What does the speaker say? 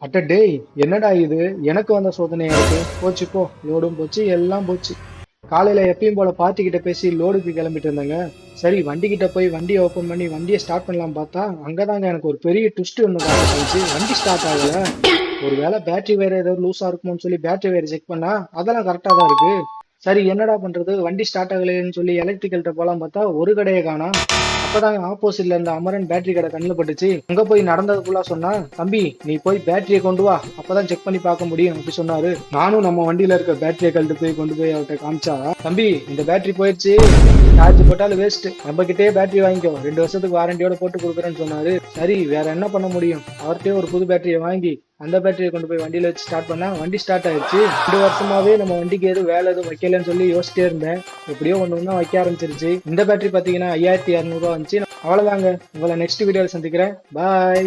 அட்ட டேய், என்னடா இது? எனக்கு வந்த சோதனையா இருக்கு. போச்சு போ, லோடும் போச்சு, எல்லாம் போச்சு. காலையில எப்பயும் போல பார்ட்டி கிட்ட பேசி லோடுக்கு கிளம்பிட்டு இருந்தேங்க. சரி, வண்டி கிட்ட போய் வண்டியை ஓப்பன் பண்ணி வண்டியை ஸ்டார்ட் பண்ணலாம் பார்த்தா அங்கதாங்க எனக்கு ஒரு பெரிய ட்விஸ்ட் ஒன்று காமிச்சு. வண்டி ஸ்டார்ட் ஆகல. ஒருவேளை பேட்டரி வேற ஏதோ லூஸா இருக்குமோன்னு சொல்லி பேட்டரி வேற செக் பண்ணா அதெல்லாம் கரெக்டா தான் இருக்கு. சரி, என்னடா பண்றது, வண்டி ஸ்டார்ட் ஆகலைன்னு சொல்லி எலக்ட்ரிக்கல்கிட்ட போலாம் பார்த்தா ஒரு கடையை காணோம். அப்பதாங்க ஆப்போசிட்ல இருந்த அமரன் பேட்டரி கடை கண்ணில் பட்டுச்சு. அங்க போய் நடந்தது ஃபுல்லா சொன்னா, தம்பி நீ போய் பேட்டரியை கொண்டு வா, அப்பதான் செக் பண்ணி பார்க்க முடியும் அப்படி சொன்னாரு. நானும் நம்ம வண்டியில இருக்க பேட்டரியை கழட்டு போய் கொண்டு போய் அவர்கிட்ட காமிச்சா, தம்பி இந்த பேட்டரி போயிடுச்சு, சார்ஜ் போட்டாலும் வேஸ்ட், நம்ம கிட்டே பேட்டரி வாங்கிக்கோ, 2 வருஷத்துக்கு வாரண்டியோட போட்டு கொடுக்குறேன்னு சொன்னாரு. சரி, வேற என்ன பண்ண முடியும், அவர்கிட்டயே ஒரு புது பேட்டரியை வாங்கி அந்த பேட்டரியை கொண்டு போய் வண்டியில வச்சு ஸ்டார்ட் பண்ணா வண்டி ஸ்டார்ட் ஆயிடுச்சு. 2 வருஷமாவே நம்ம வண்டிக்கு எதுவும் வேலை எதுவும் வைக்கலன்னு சொல்லி யோசிச்சிட்டே இருந்தேன். எப்படியோ ஒண்ணு ஒண்ணா வைக்க ஆரம்பிச்சிருச்சு. இந்த பேட்டரி பாத்தீங்கன்னா 5200 ரூபா வந்துச்சு. அவ்வளவுதாங்க. உங்களை நெக்ஸ்ட் வீடியோல சந்திக்கிறேன். பாய்.